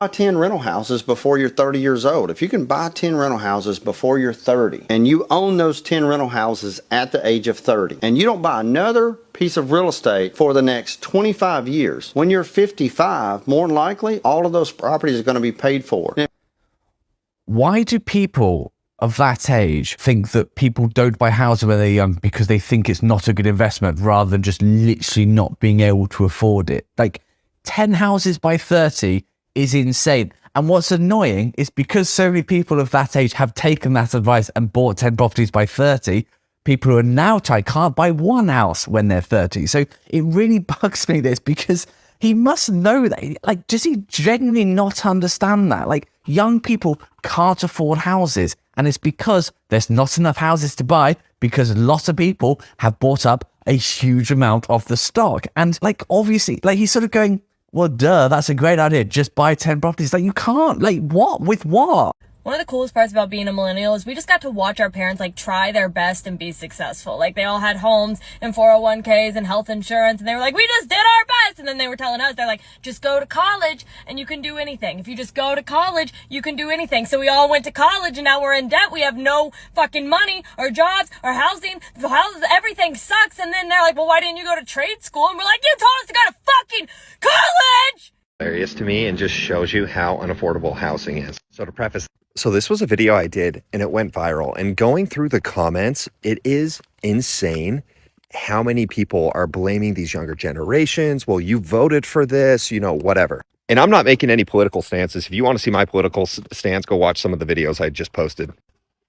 Buy 10 rental houses before you're 30 years old. If you can buy 10 rental houses before you're 30 and you own those 10 rental houses at the age of 30 and you don't buy another piece of real estate for the next 25 years, when you're 55, more than likely, all of those properties are going to be paid for. Why do people of that age think that people don't buy houses when they're young because they think it's not a good investment rather than just literally not being able to afford it? Like 10 houses by 30 is insane. And what's annoying is because so many people of that age have taken that advice and bought 10 properties by 30, people who are now tired can't buy one house when they're 30. So it really bugs me, this, because he must know that. Like, does he genuinely not understand that? Like, young people can't afford houses. And it's because there's not enough houses to buy, because lots of people have bought up a huge amount of the stock. And like, obviously, like, he's sort of going, well, duh, that's a great idea. Just buy 10 properties. Like, you can't. Like, what? With what? One of the coolest parts about being a millennial is we just got to watch our parents like try their best and be successful. Like, they all had homes and 401ks and health insurance, and they were like, we just did our best. And then they were telling us, they're like, just go to college and you can do anything. If you just go to college, you can do anything. So we all went to college and now we're in debt. We have no fucking money or jobs or housing. Everything sucks. And then they're like, well, why didn't you go to trade school? And we're like, you told us to go to fucking college! Hilarious to me, and just shows you how unaffordable housing is. So to preface, so this was a video I did and it went viral, and going through the comments, it is insane how many people are blaming these younger generations. Well, you voted for this, you know, whatever. And I'm not making any political stances. If you want to see my political stance, go watch some of the videos I just posted.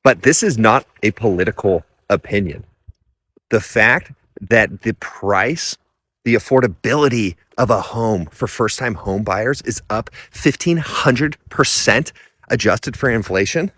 But this is not a political opinion. The fact that the price, the affordability of a home for first-time home buyers is up 1,500% adjusted for inflation,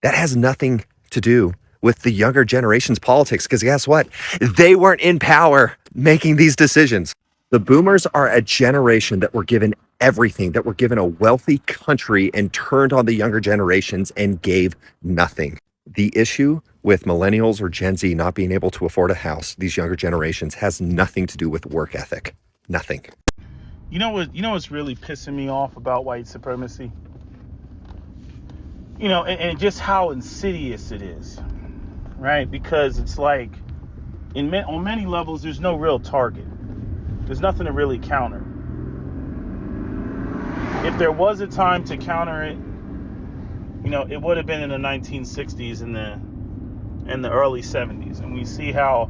that has nothing to do with the younger generation's politics, because guess what? They weren't in power making these decisions. The boomers are a generation that were given everything, that were given a wealthy country and turned on the younger generations and gave nothing. The issue with millennials or Gen Z not being able to afford a house, these younger generations, has nothing to do with work ethic. Nothing. You know what's really pissing me off about white supremacy? You know, and just how insidious it is, right? Because it's like, on many levels, there's no real target. There's nothing to really counter. If there was a time to counter it, you know, it would have been in the 1960s and the early 70s. And we see how,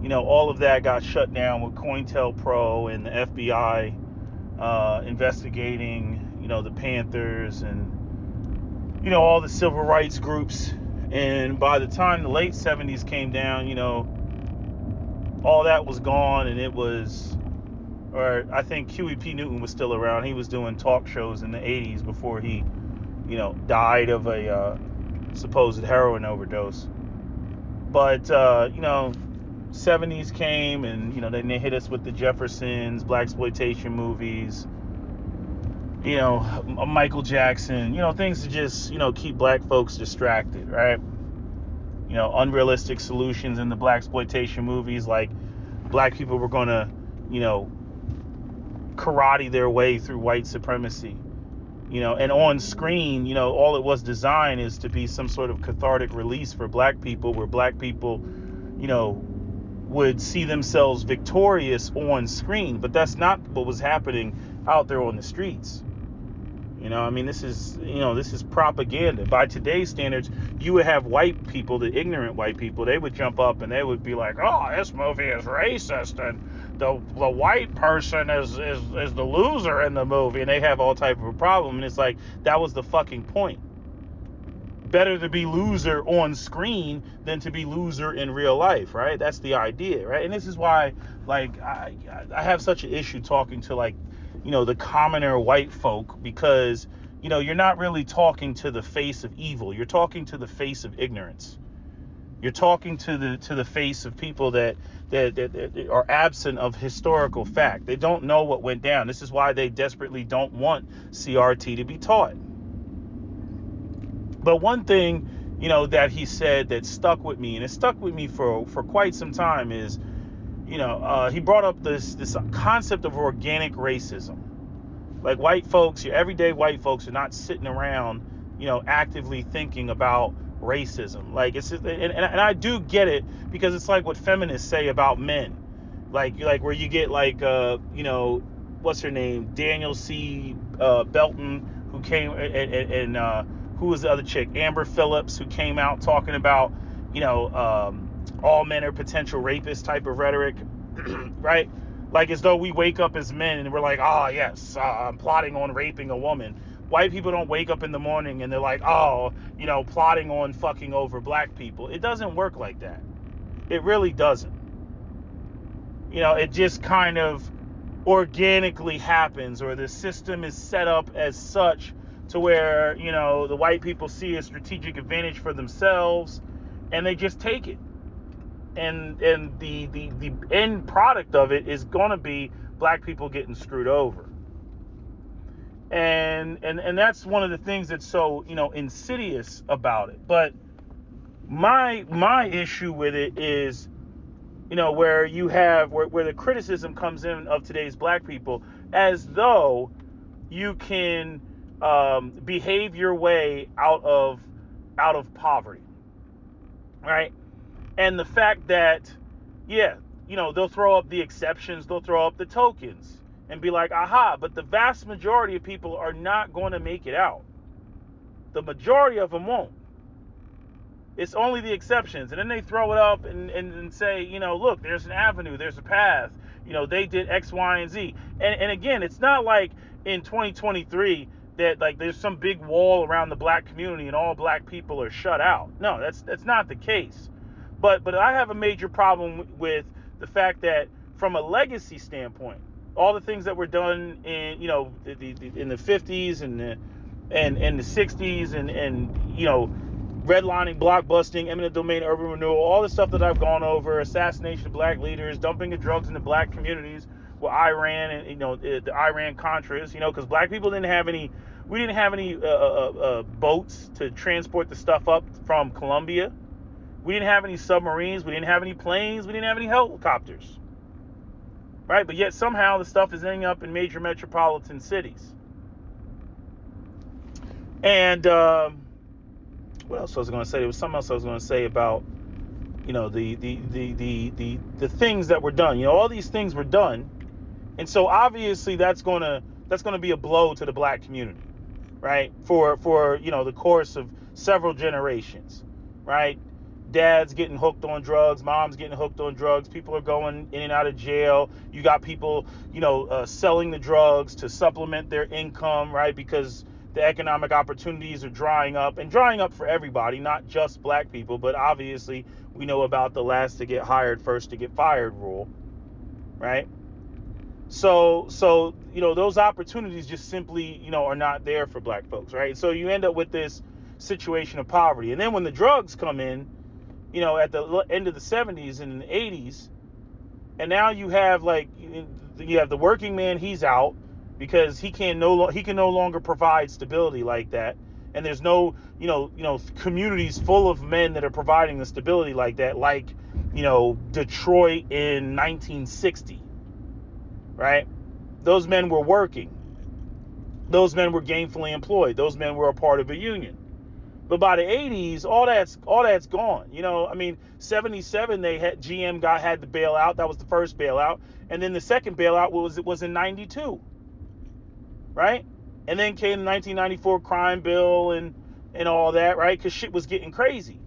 you know, all of that got shut down with COINTELPRO and the FBI investigating, you know, the Panthers and, you know, all the civil rights groups. And by the time the late 70s came down, you know, all that was gone, and it was, or I think Huey Newton was still around. He was doing talk shows in the 80s before he, you know, died of a supposed heroin overdose. But, you know, 70s came, and, you know, then they hit us with the Jeffersons, blaxploitation movies, you know, Michael Jackson, you know, things to just, you know, keep black folks distracted, right? You know, unrealistic solutions in the blaxploitation movies, like black people were going to, you know, karate their way through white supremacy, you know, and on screen, you know, all it was designed is to be some sort of cathartic release for black people, where black people, you know, would see themselves victorious on screen. But that's not what was happening out there on the streets. You know, I mean, this is propaganda. By today's standards, you would have white people, the ignorant white people, they would jump up and they would be like, oh, this movie is racist, and the white person is the loser in the movie, and they have all type of a problem. And it's like, that was the fucking point. Better to be loser on screen than to be loser in real life, right? That's the idea, right? And this is why, like, I have such an issue talking to, like, you know, the commoner white folk, because, you know, you're not really talking to the face of evil. You're talking to the face of ignorance. You're talking to the face of people that are absent of historical fact. They don't know what went down. This is why they desperately don't want CRT to be taught. But one thing, you know, that he said that stuck with me, and it stuck with me for quite some time, is, you know, he brought up this concept of organic racism. Like white folks, your everyday white folks are not sitting around, actively thinking about racism. Like it's just, and I do get it, because it's like what feminists say about men. Like where you get like what's her name, Daniel C. Belton, who came, and who was the other chick, Amber Phillips, who came out talking about all men are potential rapists type of rhetoric, right? Like as though we wake up as men and we're like, oh yes, I'm plotting on raping a woman. White people don't wake up in the morning and they're like, oh, plotting on fucking over black people. It doesn't work like that. It really doesn't. It just kind of organically happens, or the system is set up as such to where, the white people see a strategic advantage for themselves and they just take it. And the end product of it is going to be black people getting screwed over. And that's one of the things that's so, insidious about it. But my issue with it is, where you have where the criticism comes in of today's black people, as though you can behave your way out of poverty, right? And the fact that, they'll throw up the exceptions, they'll throw up the tokens and be like, aha, but the vast majority of people are not going to make it out. The majority of them won't. It's only the exceptions. And then they throw it up and say, look, there's an avenue, there's a path. They did X, Y, and Z. And again, it's not like in 2023 that like there's some big wall around the black community and all black people are shut out. No, that's not the case. But I have a major problem with the fact that from a legacy standpoint, all the things that were done in in the 50s and the 60s and redlining, blockbusting, eminent domain, urban renewal, all the stuff that I've gone over, assassination of black leaders, dumping of drugs into black communities with Iran and the Iran Contras, because black people didn't have any boats to transport the stuff up from Colombia. We didn't have any submarines. We didn't have any planes. We didn't have any helicopters. Right? But yet somehow the stuff is ending up in major metropolitan cities. And what else was I going to say? There was something else I was going to say about, the things that were done. All these things were done. And so obviously that's going to be a blow to the black community, right? For the course of several generations, right? Dads getting hooked on drugs, moms getting hooked on drugs, people are going in and out of jail. You got people, selling the drugs to supplement their income, right? Because the economic opportunities are drying up for everybody, not just black people, but obviously we know about the last to get hired, first to get fired rule, right? So those opportunities just simply, are not there for black folks, right? So you end up with this situation of poverty. And then when the drugs come in, at the end of the 70s and the 80s, and now you have the working man, he's out because he can no longer provide stability like that. And there's no, communities full of men that are providing the stability like that, like, Detroit in 1960, right? Those men were working. Those men were gainfully employed. Those men were a part of a union. But by the 80s, all that's gone. 77 GM had the bailout. That was the first bailout, and then the second bailout was in 92, right? And then came the 1994 crime bill and all that, right? Because shit was getting crazy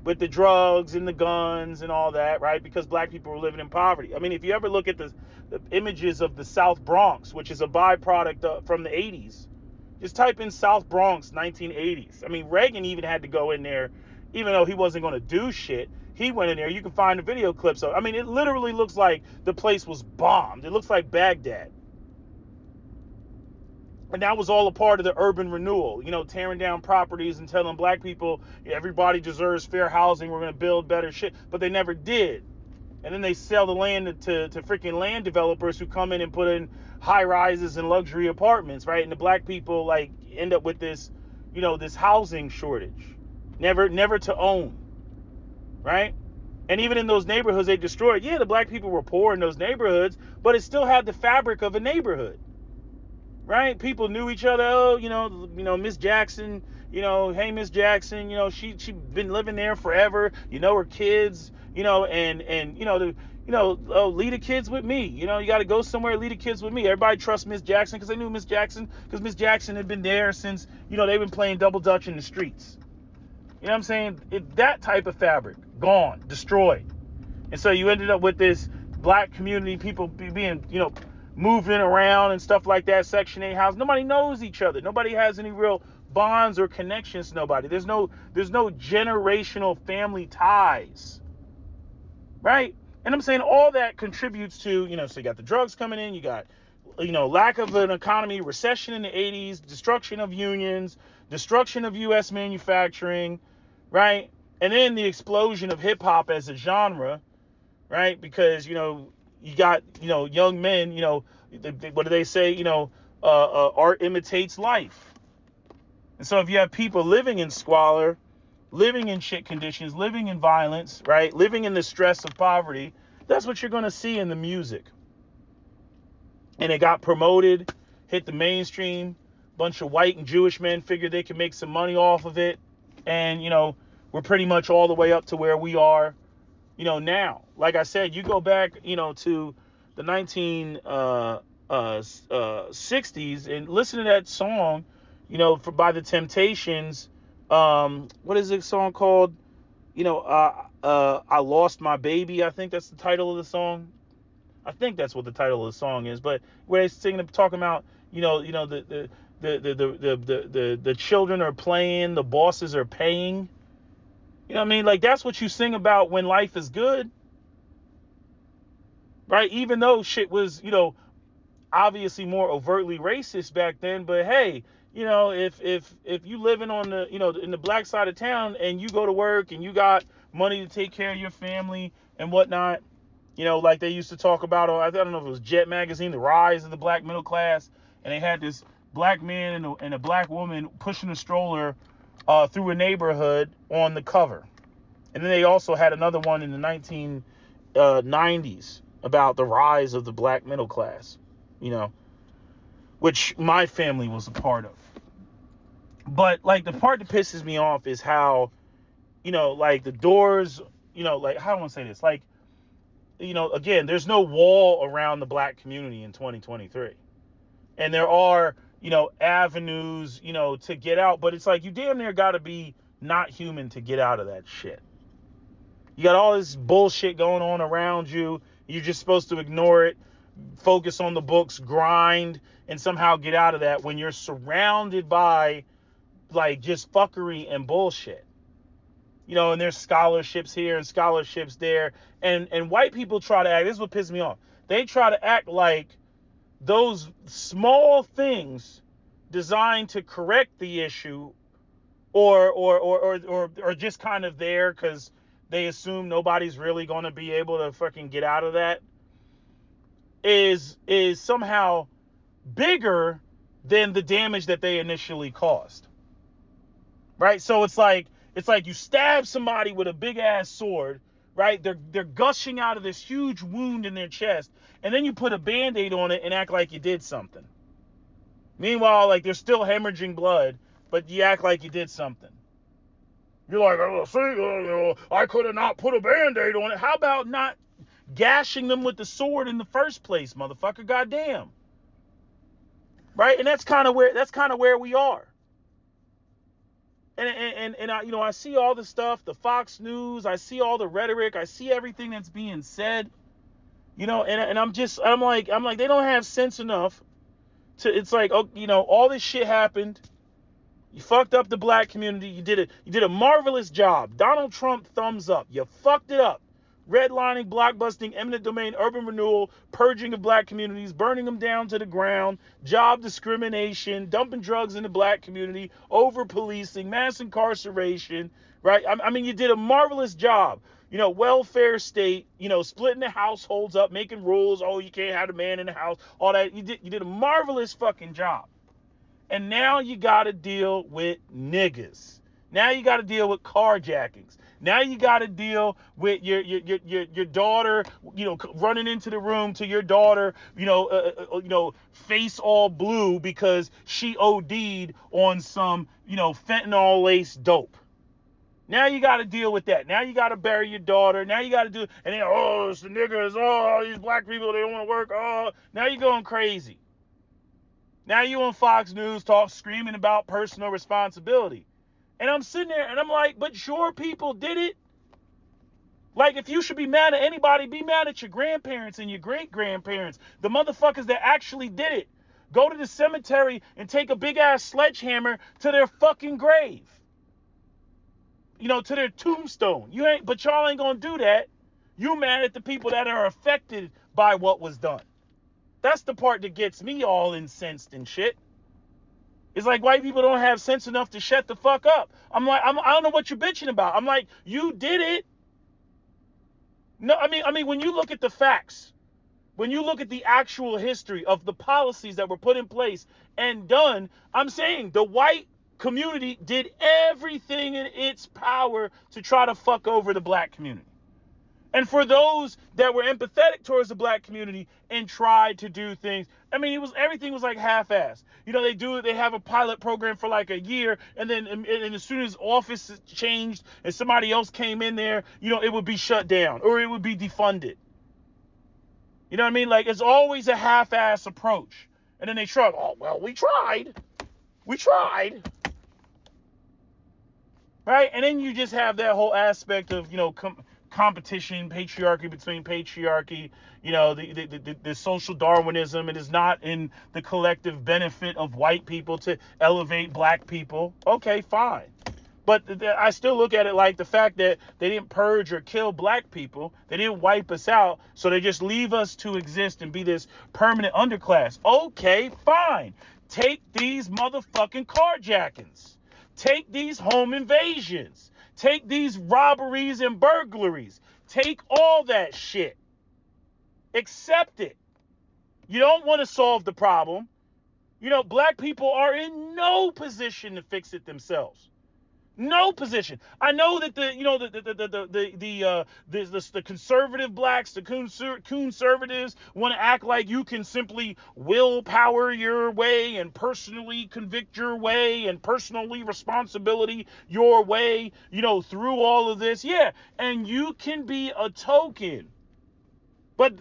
with the drugs and the guns and all that, right? Because black people were living in poverty. I mean, if you ever look at the images of the South Bronx, which is a byproduct from the 80s. Just type in South Bronx 1980s. I mean, Reagan even had to go in there, even though he wasn't going to do shit. He went in there. You can find the video clips of. I mean, it literally looks like the place was bombed. It looks like Baghdad. And that was all a part of the urban renewal, tearing down properties and telling black people, everybody deserves fair housing. We're going to build better shit. But they never did. And then they sell the land to freaking land developers who come in and put in high rises and luxury apartments, right? And the black people end up with this, this housing shortage, never to own, right? And even in those neighborhoods they destroyed, the black people were poor in those neighborhoods, but it still had the fabric of a neighborhood. right? People knew each other. Oh, Miss Jackson, hey, Miss Jackson, she been living there forever. Her kids, oh, lead the kids with me. You got to go somewhere, lead the kids with me. Everybody trusts Miss Jackson because they knew Miss Jackson because Miss Jackson had been there since, they've been playing double dutch in the streets. You know what I'm saying? That type of fabric, gone, destroyed. And so you ended up with this black community, people being, moving around and stuff like that, Section 8 house. Nobody knows each other. Nobody has any real bonds or connections to nobody. There's no generational family ties, right? And I'm saying all that contributes to, so you got the drugs coming in, you got, lack of an economy, recession in the 80s, destruction of unions, destruction of U.S. manufacturing, right? And then the explosion of hip hop as a genre, right? Because, you got, young men, what do they say? Art imitates life. And so if you have people living in squalor, living in shit conditions, living in violence, right? Living in the stress of poverty, that's what you're going to see in the music. And it got promoted, hit the mainstream. Bunch of white and Jewish men figured they could make some money off of it. And, we're pretty much all the way up to where we are, now. Like I said, you go back, to the 1960s and listen to that song, by the Temptations. What is the song called? I Lost My Baby. I think that's the title of the song. I think that's what the title of the song is. But where they singing, talking about, the children are playing, the bosses are paying. You know what I mean? Like, that's what you sing about when life is good, right? Even though shit was, obviously more overtly racist back then. But hey, if you living on the, in the black side of town and you go to work and you got money to take care of your family and whatnot, like they used to talk about, I don't know if it was Jet Magazine, the rise of the black middle class, and they had this black man and a black woman pushing a stroller through a neighborhood on the cover. And then they also had another one in the 1990s about the rise of the black middle class, which my family was a part of. But like the part that pisses me off is how, like the doors, like, how do I want to say this? Like, again, there's no wall around the black community in 2023. And there are, avenues, to get out. But it's like you damn near got to be not human to get out of that shit. You got all this bullshit going on around you. You're just supposed to ignore it, focus on the books, grind, and somehow get out of that when you're surrounded by, like, just fuckery and bullshit. And there's scholarships here and scholarships there. And white people try to act, this is what pisses me off. They try to act like those small things designed to correct the issue or just kind of there because they assume nobody's really going to be able to fucking get out of that is somehow bigger than the damage that they initially caused. Right? So it's like you stab somebody with a big ass sword, right? They're gushing out of this huge wound in their chest, and then you put a Band-Aid on it and act like you did something. Meanwhile, like, they're still hemorrhaging blood, but you act like you did something. You're like, oh, see, I could have not put a Band-Aid on it. How about not gashing them with the sword in the first place, motherfucker? Goddamn. Right? And that's kind of where we are. And I see all the stuff, the Fox News, I see all the rhetoric, I see everything that's being said, and I'm like, they don't have sense enough to, it's like, oh, all this shit happened. You fucked up the black community. You did a marvelous job. Donald Trump, thumbs up. You fucked it up. Redlining, blockbusting, eminent domain, urban renewal, purging of black communities, burning them down to the ground, job discrimination, dumping drugs in the black community, over-policing, mass incarceration, right? I mean, you did a marvelous job. Welfare state, splitting the households up, making rules. Oh, you can't have a man in the house, all that. You did a marvelous fucking job. And now you got to deal with niggas. Now you got to deal with carjackings. Now you got to deal with your daughter, running into the room to your daughter, face all blue because she OD'd on some, fentanyl laced dope. Now you got to deal with that. Now you got to bury your daughter. Now you got to do, and then, it's the niggas, these black people, they don't want to work, now you're going crazy. Now you on Fox News screaming about personal responsibility. And I'm sitting there and I'm like, but your people did it. Like, if you should be mad at anybody, be mad at your grandparents and your great-grandparents, the motherfuckers that actually did it. Go to the cemetery and take a big-ass sledgehammer to their fucking grave. To their tombstone. But y'all ain't gonna do that. You mad at the people that are affected by what was done. That's the part that gets me all incensed and shit. It's like white people don't have sense enough to shut the fuck up. I'm like, I don't know what you're bitching about. I'm like, you did it. No, I mean, when you look at the facts, when you look at the actual history of the policies that were put in place and done, I'm saying the white community did everything in its power to try to fuck over the black community. And for those that were empathetic towards the black community and tried to do things, everything was like half-assed. They have a pilot program for like a year, and then and as soon as office changed and somebody else came in there, it would be shut down or it would be defunded. You know what I mean? Like, it's always a half-ass approach. And then they shrug, we tried. Right? And then you just have that whole aspect of, competition, patriarchy between patriarchy, the social Darwinism. It is not in the collective benefit of white people to elevate black people. Okay, fine. But I still look at it like the fact that they didn't purge or kill black people. They didn't wipe us out. So they just leave us to exist and be this permanent underclass. Okay, fine. Take these motherfucking carjackings. Take these home invasions. Take these robberies and burglaries. Take all that shit. Accept it. You don't want to solve the problem. Black people are in no position to fix it themselves. No position. I know that the conservative blacks, the conservatives want to act like you can simply willpower your way and personally convict your way and personally responsibility your way, through all of this. Yeah, and you can be a token. But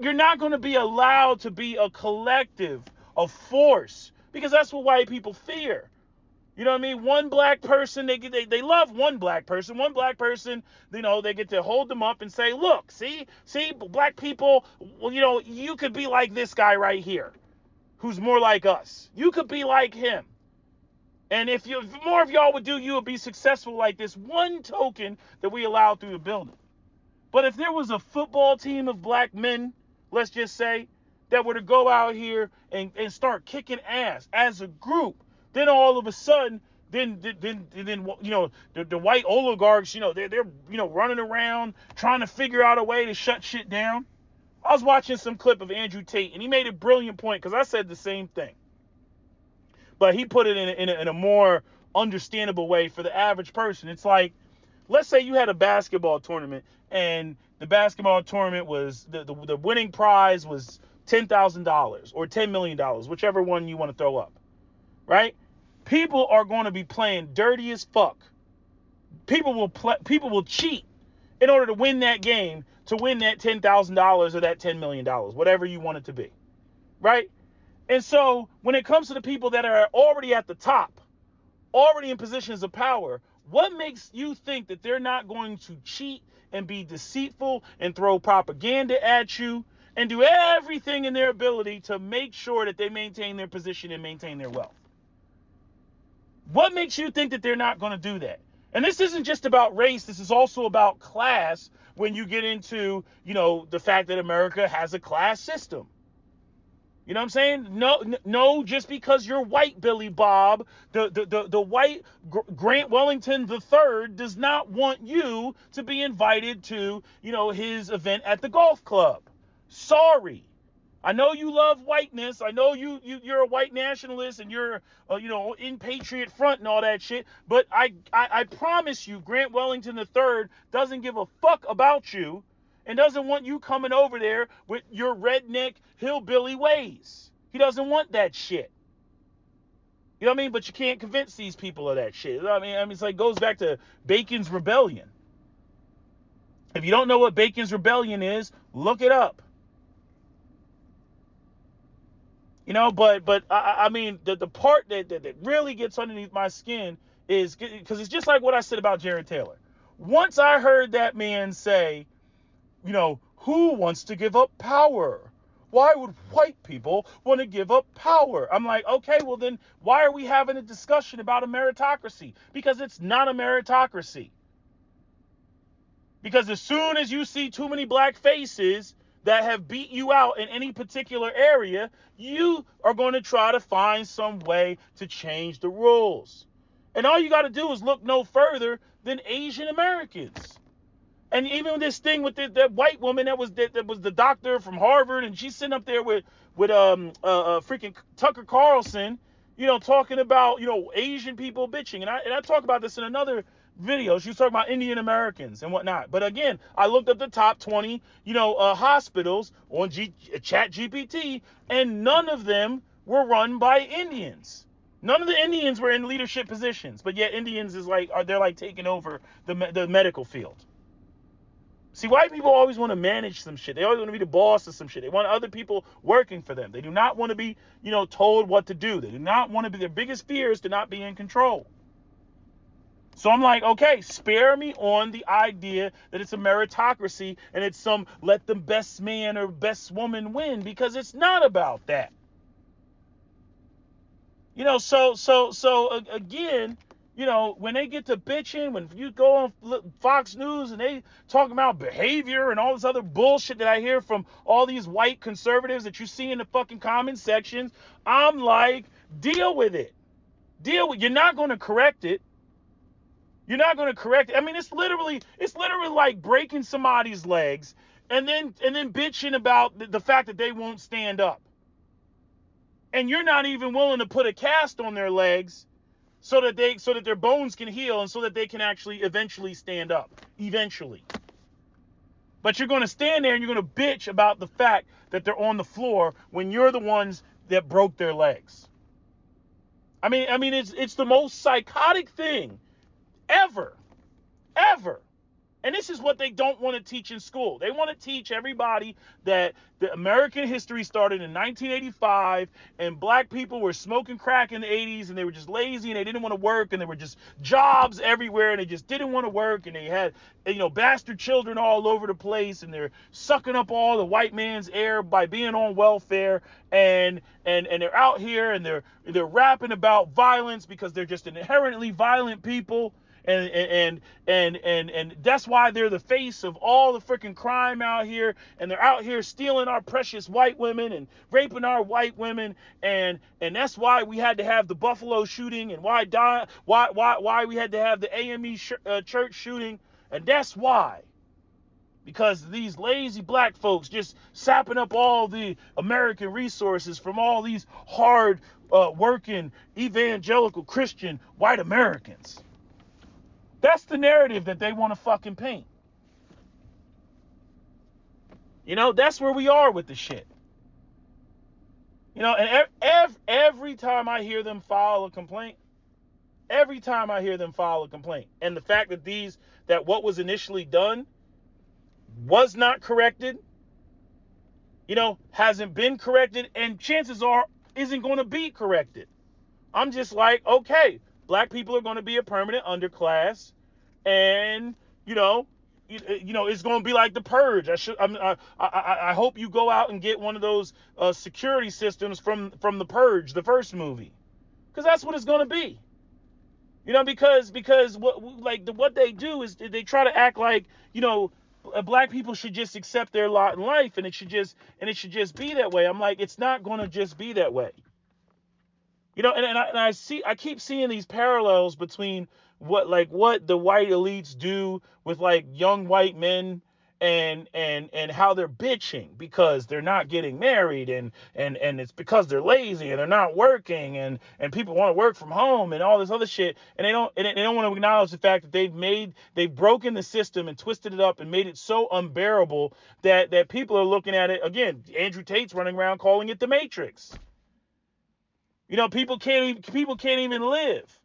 you're not going to be allowed to be a collective, a force, because that's what white people fear. You know what I mean? One black person, they love one black person. One black person, they get to hold them up and say, look, see, black people, you could be like this guy right here, who's more like us. You could be like him. And if more of y'all would do, you would be successful like this one token that we allow through the building. But if there was a football team of black men, let's just say, that were to go out here and start kicking ass as a group, then all of a sudden, then the white oligarchs, they're running around trying to figure out a way to shut shit down. I was watching some clip of Andrew Tate, and he made a brilliant point because I said the same thing, but he put it in a more understandable way for the average person. It's like, let's say you had a basketball tournament, and the basketball tournament was the winning prize was $10,000 or $10 million, whichever one you want to throw up. Right? People are going to be playing dirty as fuck. People will cheat in order to win that game, to win that $10,000 or that $10 million, whatever you want it to be. Right? And so when it comes to the people that are already at the top, already in positions of power, what makes you think that they're not going to cheat and be deceitful and throw propaganda at you and do everything in their ability to make sure that they maintain their position and maintain their wealth? What makes you think that they're not going to do that? And this isn't just about race. This is also about class when you get into, the fact that America has a class system. You know what I'm saying? No, just because you're white, Billy Bob, the white Grant Wellington III does not want you to be invited to, his event at the golf club. Sorry. I know you love whiteness. I know you're a white nationalist and you're in Patriot Front and all that shit. But I promise you, Grant Wellington III doesn't give a fuck about you and doesn't want you coming over there with your redneck hillbilly ways. He doesn't want that shit. You know what I mean? But you can't convince these people of that shit. You know what I mean, it's like goes back to Bacon's Rebellion. If you don't know what Bacon's Rebellion is, look it up. But I mean, the part that really gets underneath my skin is because it's just like what I said about Jared Taylor. Once I heard that man say, who wants to give up power? Why would white people want to give up power? I'm like, okay, well then why are we having a discussion about a meritocracy? Because it's not a meritocracy. Because as soon as you see too many black faces that have beat you out in any particular area, you are going to try to find some way to change the rules. And all you got to do is look no further than Asian Americans. And even this thing with that white woman that was the doctor from Harvard, and she's sitting up there with freaking Tucker Carlson, talking about Asian people bitching, and I talk about this in another video. She was talking about Indian Americans and whatnot. But again, I looked up the top 20 hospitals on Chat GPT, and none of them were run by Indians. None of the Indians were in leadership positions, but yet Indians they're like taking over the medical field. See, white people always want to manage some shit. They always want to be the boss of some shit. They want other people working for them. They do not want to be, told what to do. They do not want to be, their biggest fear is to not be in control. So I'm like, okay, spare me on the idea that it's a meritocracy and it's some let the best man or best woman win, because it's not about that. So again, when they get to bitching, when you go on Fox News and they talk about behavior and all this other bullshit that I hear from all these white conservatives that you see in the fucking comment sections, I'm like, deal with it. You're not going to correct it. You're not going to correct it. I mean, it's literally like breaking somebody's legs and then bitching about the fact that they won't stand up. And you're not even willing to put a cast on their legs so that their bones can heal and so that they can actually eventually stand up. Eventually. But you're going to stand there and you're going to bitch about the fact that they're on the floor when you're the ones that broke their legs. I mean, it's the most psychotic thing ever. And this is what they don't want to teach in school. They want to teach everybody that the American history started in 1985 and black people were smoking crack in the 80s and they were just lazy and they didn't want to work and there were just jobs everywhere and they just didn't want to work and they had, bastard children all over the place and they're sucking up all the white man's air by being on welfare and they're out here and they're rapping about violence because they're just inherently violent people. And that's why they're the face of all the freaking crime out here, and they're out here stealing our precious white women and raping our white women, and that's why we had to have the Buffalo shooting, and why we had to have the AME church shooting, and that's why. Because these lazy black folks just sapping up all the American resources from all these hard working evangelical Christian white Americans. That's the narrative that they want to fucking paint. That's where we are with the shit. And every time I hear them file a complaint, and the fact that what was initially done was not corrected, hasn't been corrected, and chances are isn't going to be corrected. I'm just like, okay, black people are going to be a permanent underclass, and it's going to be like the Purge. I hope you go out and get one of those security systems from the Purge, the first movie, because that's what it's going to be. Because what they do is they try to act like black people should just accept their lot in life, and it should just be that way. I'm like, it's not going to just be that way. I keep seeing these parallels between what the white elites do with young white men and how they're bitching because they're not getting married, and it's because they're lazy and they're not working, and people want to work from home and all this other shit, and they don't want to acknowledge the fact that they've broken the system and twisted it up and made it so unbearable that people are looking at it again. Andrew Tate's running around calling it the Matrix. People can't even live.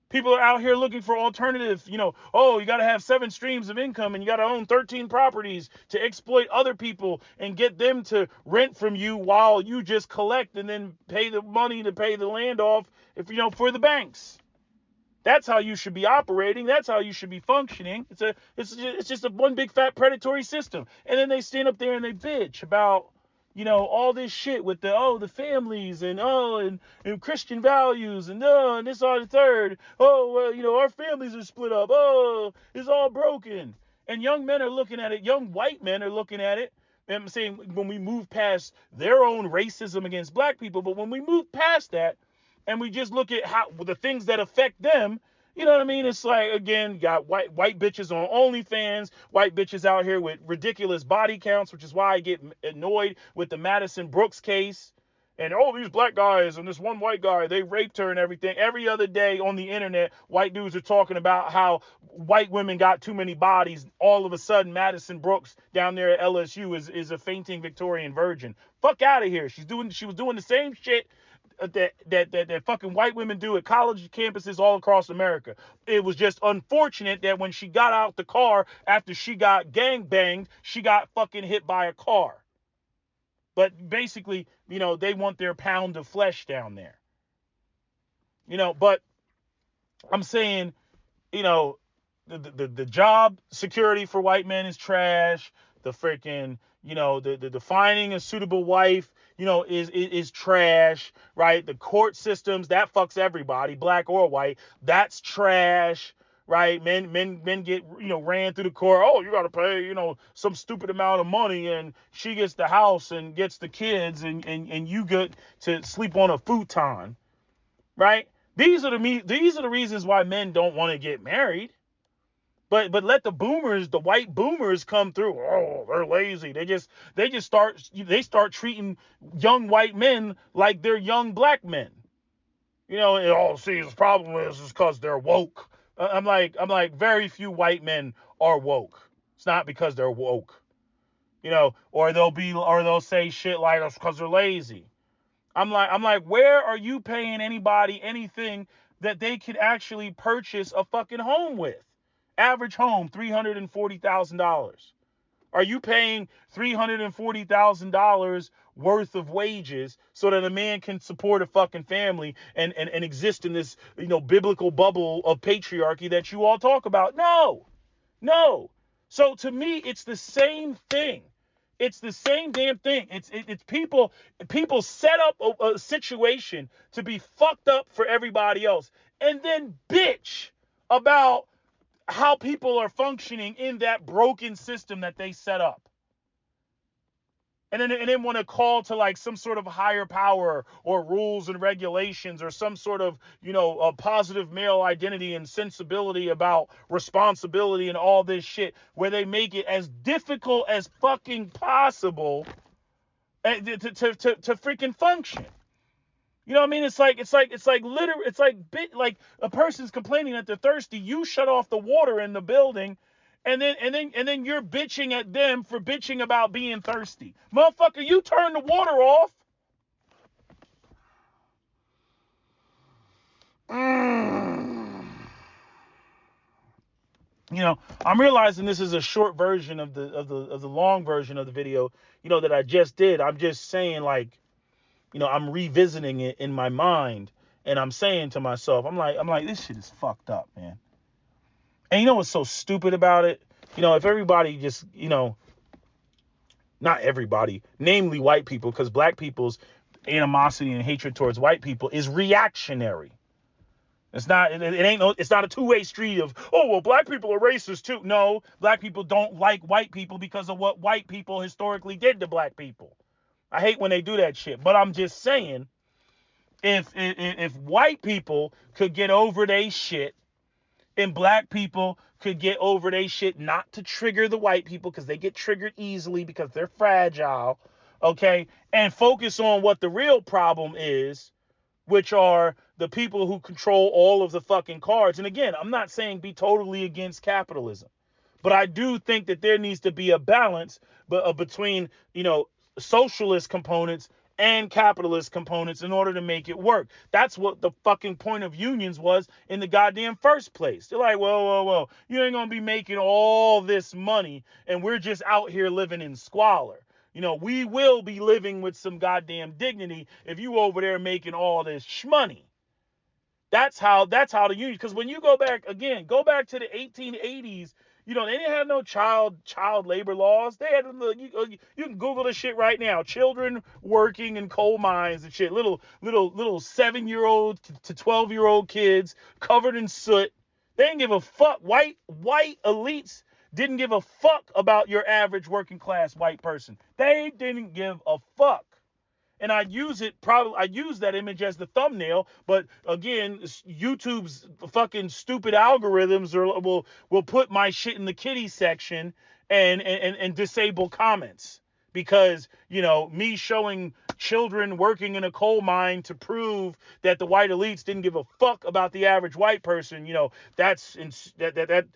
People are out here looking for alternatives. You got to have 7 streams of income and you got to own 13 properties to exploit other people and get them to rent from you while you just collect and then pay the money to pay the land off for the banks. That's how you should be operating. That's how you should be functioning. It's just a one big fat predatory system. And then they stand up there and they bitch about all this shit with the families and Christian values and this, all the third. Our families are split up. It's all broken. And young men are looking at it. Young white men are looking at it. And I'm saying when we move past their own racism against black people, but when we move past that and we just look at how the things that affect them, you know what I mean? It's like, again, got white bitches on OnlyFans, white bitches out here with ridiculous body counts, which is why I get annoyed with the Madison Brooks case. And, these black guys and this one white guy, they raped her and everything. Every other day on the internet, white dudes are talking about how white women got too many bodies. All of a sudden, Madison Brooks down there at LSU is a fainting Victorian virgin. Fuck out of here. She was doing the same shit that fucking white women do at college campuses all across America. It was just unfortunate that when she got out the car after she got gang banged, she got fucking hit by a car. But basically, they want their pound of flesh down there. But I'm saying, the job security for white men is trash. The freaking, the finding a suitable wife, is trash, right? The court systems, that fucks everybody, black or white. That's trash, right? Men get, ran through the court. Oh, you got to pay, some stupid amount of money, and she gets the house and gets the kids, and you get to sleep on a futon, right? These are the reasons why men don't want to get married. But let the white boomers come through. Oh, they're lazy. They start treating young white men like they're young black men. The problem is because they're woke. I'm like, very few white men are woke. It's not because they're woke. Or they'll say shit like it's because they're lazy. I'm like, where are you paying anybody anything that they could actually purchase a fucking home with? Average home, $340,000. Are you paying $340,000 worth of wages so that a man can support a fucking family and exist in this, biblical bubble of patriarchy that you all talk about? No. So to me, it's the same thing. It's the same damn thing. It's people set up a situation to be fucked up for everybody else and then bitch about how people are functioning in that broken system that they set up. And then want to call to like some sort of higher power or rules and regulations or some sort of, a positive male identity and sensibility about responsibility and all this shit, where they make it as difficult as fucking possible to freaking function. You know what I mean? It's like a person's complaining that they're thirsty. You shut off the water in the building, and then you're bitching at them for bitching about being thirsty. Motherfucker, you turn the water off. I'm realizing this is a short version of the long version of the video, that I just did. I'm just saying, like, I'm revisiting it in my mind, and I'm saying to myself, I'm like, this shit is fucked up, man. And what's so stupid about it? If everybody just, not everybody, namely white people, because black people's animosity and hatred towards white people is reactionary. It's not a two-way street of, black people are racist too. No, black people don't like white people because of what white people historically did to black people. I hate when they do that shit, but I'm just saying, if white people could get over their shit and black people could get over they shit, not to trigger the white people because they get triggered easily because they're fragile, okay, and focus on what the real problem is, which are the people who control all of the fucking cards. And again, I'm not saying be totally against capitalism, but I do think that there needs to be a balance between, socialist components and capitalist components in order to make it work. That's what the fucking point of unions was in the goddamn first place. They're like, whoa. You ain't going to be making all this money and we're just out here living in squalor. We will be living with some goddamn dignity if you over there making all this shmoney. That's how the union, because when you go back to the 1880s, they didn't have no child labor laws. They had, you can Google this shit right now. Children working in coal mines and shit. Little 7-year-old to 12-year-old kids covered in soot. They didn't give a fuck. White elites didn't give a fuck about your average working class white person. They didn't give a fuck. And I use that image as the thumbnail, but again, YouTube's fucking stupid algorithms will put my shit in the kiddie section and disable comments because, me showing children working in a coal mine to prove that the white elites didn't give a fuck about the average white person, that's insinuating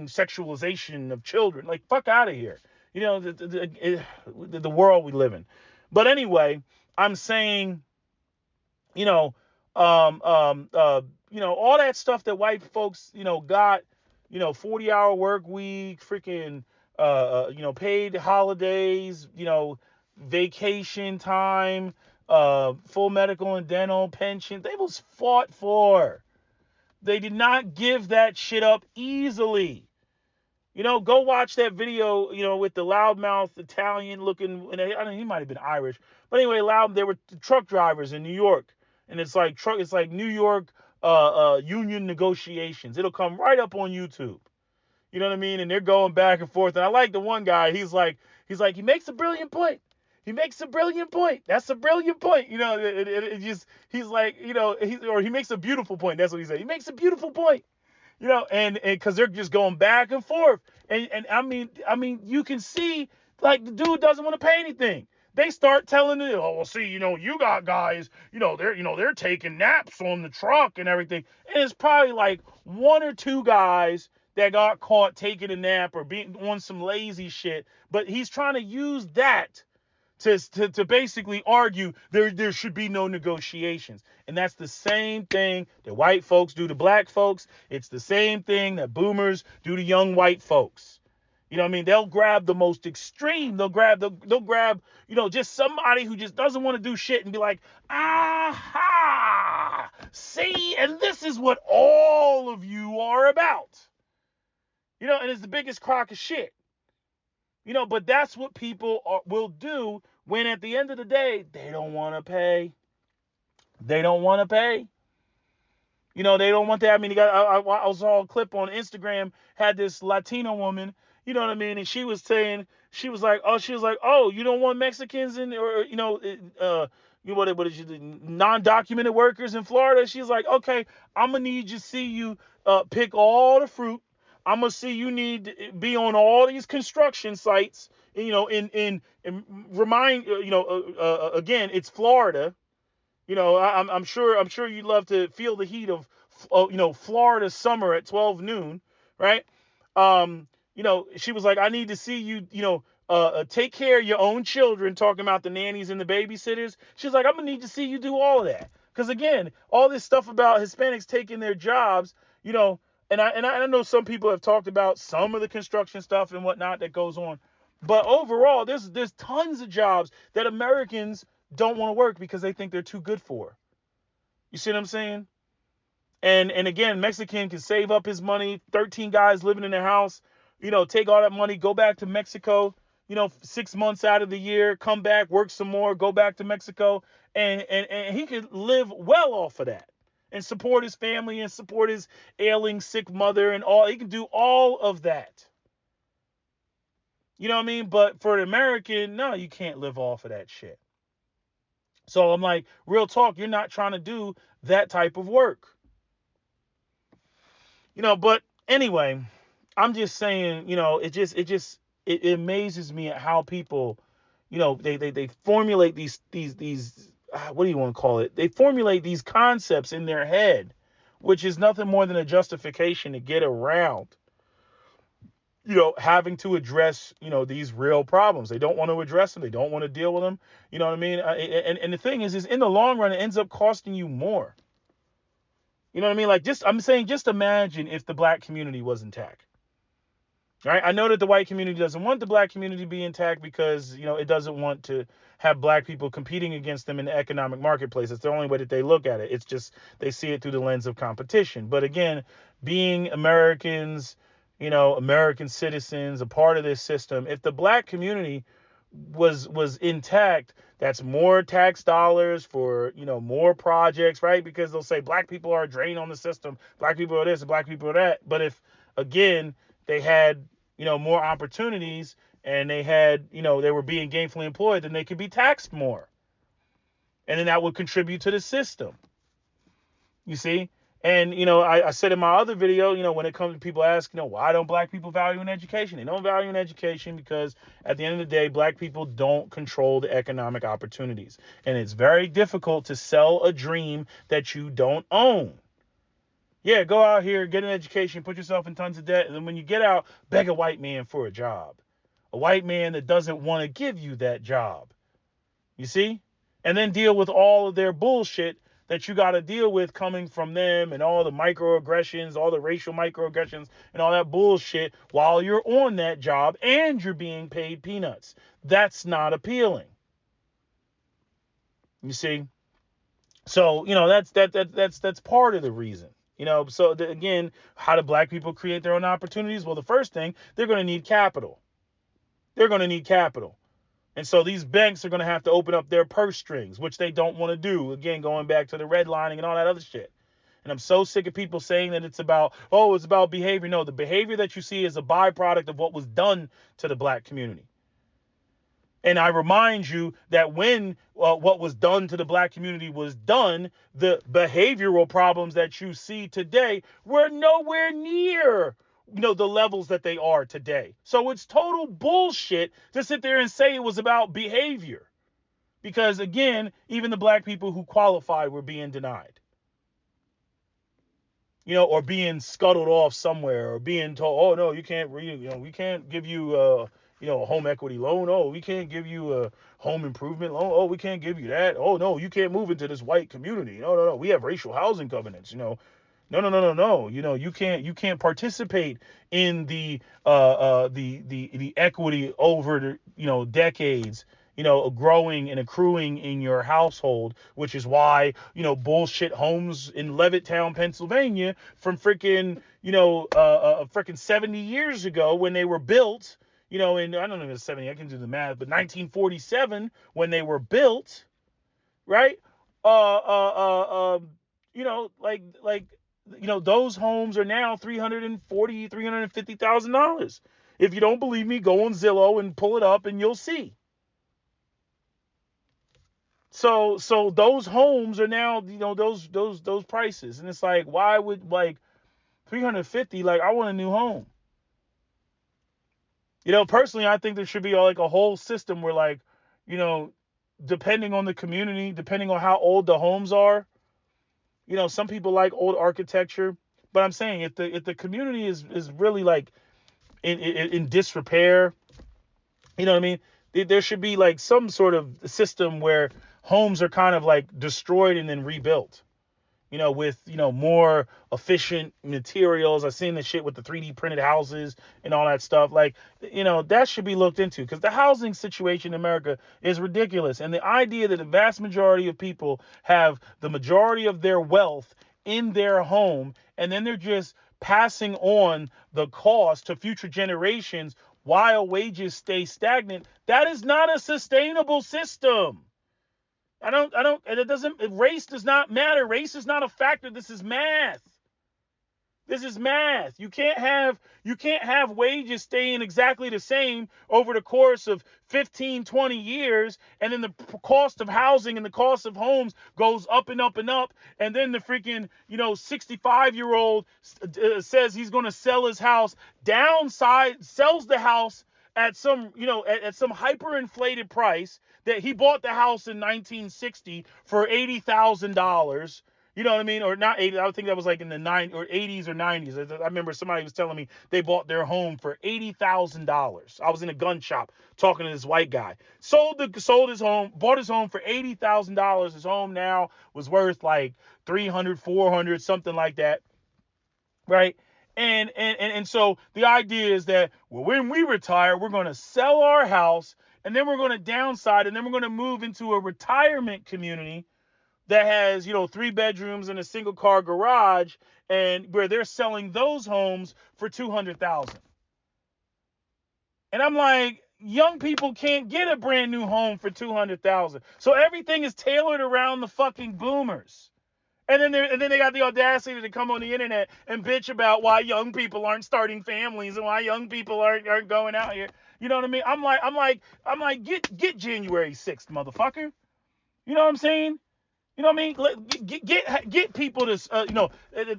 sexualization of children. Like, fuck out of here. The world we live in. But anyway, I'm saying, all that stuff that white folks, got, 40-hour work week, freaking, paid holidays, vacation time, full medical and dental pension. They was fought for. They did not give that shit up easily. Go watch that video, with the loudmouth Italian looking, and he might have been Irish, but anyway, they were truck drivers in New York, and it's like New York union negotiations. It'll come right up on YouTube. You know what I mean? And they're going back and forth. And I like the one guy. He's like, he makes a brilliant point. He makes a brilliant point. That's a brilliant point. He's like, he makes a beautiful point. That's what he said. He makes a beautiful point. And because they're just going back and forth. And I mean, you can see, like, the dude doesn't want to pay anything. They start telling it, oh, well, see, you got guys, they're taking naps on the truck and everything. And it's probably like one or two guys that got caught taking a nap or being on some lazy shit. But he's trying to use that to basically argue there should be no negotiations. And that's the same thing that white folks do to black folks. It's the same thing that boomers do to young white folks. You know what I mean? They'll grab the most extreme. They'll grab, just somebody who just doesn't want to do shit and be like, aha, see, and this is what all of you are about. And it's the biggest crock of shit. But that's what people will do when at the end of the day, they don't want to pay. They don't want to pay. They don't want that. I mean, I saw a clip on Instagram, had this Latino woman, you know what I mean? And she was like, oh, you don't want Mexicans non-documented workers in Florida? She's like, okay, I'm going to need to see you pick all the fruit. I'm gonna see you need to be on all these construction sites. And remind again, it's Florida. I'm sure you'd love to feel the heat of Florida summer at 12 noon, right? She was like, I need to see you, take care of your own children. Talking about the nannies and the babysitters. She's like, I'm gonna need to see you do all of that, because again, all this stuff about Hispanics taking their jobs, And I know some people have talked about some of the construction stuff and whatnot that goes on. But overall, there's tons of jobs that Americans don't want to work because they think they're too good for. You see what I'm saying? And again, Mexican can save up his money, 13 guys living in their house, take all that money, go back to Mexico, 6 months out of the year, come back, work some more, go back to Mexico, and he could live well off of that. And support his family and support his ailing, sick mother and all. He can do all of that. You know what I mean? But for an American, no, you can't live off of that shit. So I'm like, real talk, you're not trying to do that type of work. But anyway, I'm just saying, it amazes me at how people, they formulate these what do you want to call it? They formulate these concepts in their head, which is nothing more than a justification to get around, having to address, these real problems. They don't want to address them. They don't want to deal with them. You know what I mean? And the thing is in the long run, it ends up costing you more. You know what I mean? Like, I'm saying, just imagine if the black community was intact. Right? I know that the white community doesn't want the black community to be intact because, it doesn't want to have black people competing against them in the economic marketplace. It's the only way that they look at it. It's just they see it through the lens of competition. But again, being Americans, American citizens, a part of this system, if the black community was intact, that's more tax dollars for, more projects, right? Because they'll say black people are a drain on the system, black people are this, black people are that. But if, again, they had, more opportunities and they had, they were being gainfully employed, then they could be taxed more. And then that would contribute to the system. You see? And, I said in my other video, when it comes to people asking, why don't black people value in education? They don't value in education because at the end of the day, black people don't control the economic opportunities. And it's very difficult to sell a dream that you don't own. Yeah, go out here, get an education, put yourself in tons of debt. And then when you get out, beg a white man for a job. A white man that doesn't want to give you that job. You see? And then deal with all of their bullshit that you got to deal with coming from them and all the microaggressions, all the racial microaggressions and all that bullshit while you're on that job and you're being paid peanuts. That's not appealing. You see? So, that's part of the reason. Again, how do black people create their own opportunities? Well, the first thing, they're going to need capital. They're going to need capital. And so these banks are going to have to open up their purse strings, which they don't want to do. Again, going back to the redlining and all that other shit. And I'm so sick of people saying that it's about behavior. No, the behavior that you see is a byproduct of what was done to the black community. And I remind you that when what was done to the black community was done, the behavioral problems that you see today were nowhere near the levels that they are today. So it's total bullshit to sit there and say it was about behavior. Because again, even the black people who qualified were being denied. Or being scuttled off somewhere, or being told, oh no, you can't we can't give you a home equity loan. Oh, we can't give you a home improvement loan. Oh, we can't give you that. Oh no, you can't move into this white community. No. We have racial housing covenants, No. You can't participate in the equity over the, decades, growing and accruing in your household, which is why, bullshit homes in Levittown, Pennsylvania from freaking 70 years ago when they were built, in, I don't know if it's 70, I can do the math, but 1947 when they were built, right? Those homes are now $350,000. If you don't believe me, go on Zillow and pull it up and you'll see. So those homes are now, those prices. And it's like, why would 350, I want a new home. Personally, I think there should be a whole system where depending on the community, depending on how old the homes are, some people like old architecture, but I'm saying if the community is really in disrepair, what I mean? There should be some sort of system where homes are kind of destroyed and then rebuilt, with, more efficient materials. I've seen the shit with the 3D printed houses and all that stuff. That should be looked into because the housing situation in America is ridiculous. And the idea that the vast majority of people have the majority of their wealth in their home and then they're just passing on the cost to future generations while wages stay stagnant, that is not a sustainable system. Race does not matter. Race is not a factor. This is math. This is math. You can't have wages staying exactly the same over the course of 15, 20 years, and then the cost of housing and the cost of homes goes up and up and up, and then the freaking 65-year-old says he's going to sell his house, sells the house at some at some hyperinflated price that he bought the house in 1960 for $80,000. You know what I mean? Or not 80. I think that was like in the 80s or 90s. I remember somebody was telling me they bought their home for $80,000. I was in a gun shop talking to this white guy. Sold his home, bought his home for $80,000. His home now was worth like 300, 400, something like that. Right? And so the idea is that, well, when we retire, we're going to sell our house, and then we're going to downsize, and then we're going to move into a retirement community that has, 3 bedrooms and a single car garage, and where they're selling those homes for $200,000. And I'm like, young people can't get a brand new home for $200,000. So everything is tailored around the fucking boomers. And then they got the audacity to come on the internet and bitch about why young people aren't starting families and why young people aren't going out here. You know what I mean? I'm like, get January 6th, motherfucker. You know what I'm saying? You know what I mean? Get people to,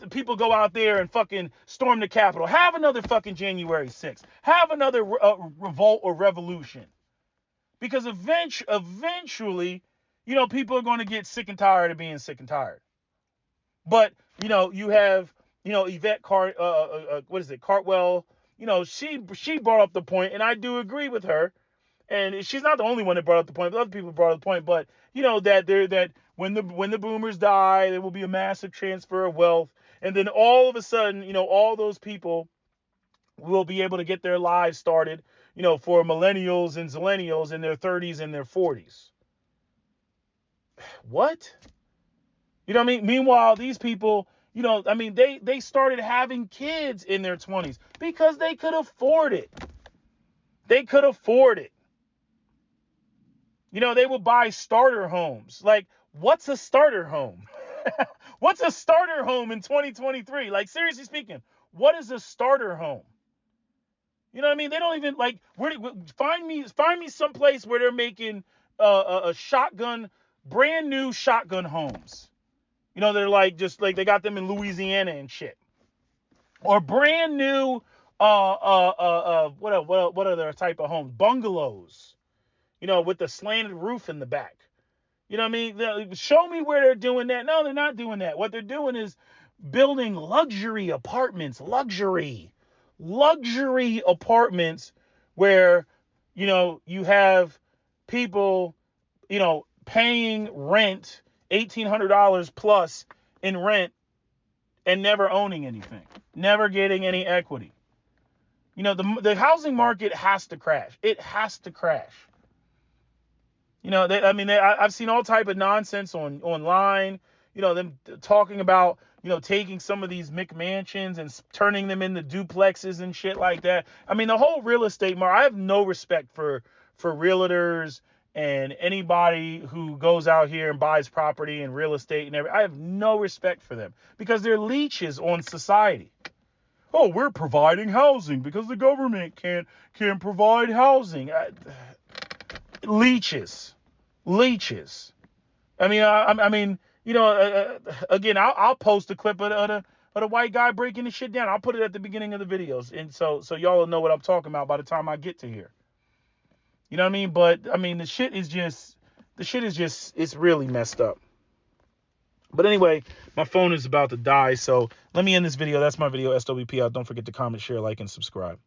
people go out there and fucking storm the Capitol. Have another fucking January 6th. Have another revolt or revolution. Because eventually, people are going to get sick and tired of being sick and tired. But, you have, Yvette Cartwell, she brought up the point, and I do agree with her. And she's not the only one that brought up the point, but other people brought up the point. But, that when the boomers die, there will be a massive transfer of wealth. And then all of a sudden, all those people will be able to get their lives started, for millennials and zillennials in their 30s and their 40s. What? You know what I mean? Meanwhile, these people, they started having kids in their 20s because they could afford it. They could afford it. They would buy starter homes. Like, what's a starter home? What's a starter home in 2023? Like, seriously speaking, what is a starter home? You know what I mean? They don't even, like, find me someplace where they're making a brand new shotgun homes. They're like, just like they got them in Louisiana and shit. Or brand new, what other type of homes? Bungalows. With the slanted roof in the back. You know what I mean? Show me where they're doing that. No, they're not doing that. What they're doing is building luxury apartments. Luxury apartments where, you have people, paying rent, $1,800 plus in rent, and never owning anything. Never getting any equity. The housing market has to crash. It has to crash. I've seen all type of nonsense online, them talking about, taking some of these McMansions and turning them into duplexes and shit like that. The whole real estate market, I have no respect for realtors and anybody who goes out here and buys property and real estate and everything. I have no respect for them because they're leeches on society. Oh, we're providing housing because the government can't provide housing. Leeches. Again, I'll post a clip of the white guy breaking the shit down. I'll put it at the beginning of the videos, and so y'all will know what I'm talking about by the time I get to here. You know what I mean? But the shit is just it's really messed up. But anyway, my phone is about to die, so let me end this video. That's my video, SWP out. Don't forget to comment, share, like, and subscribe.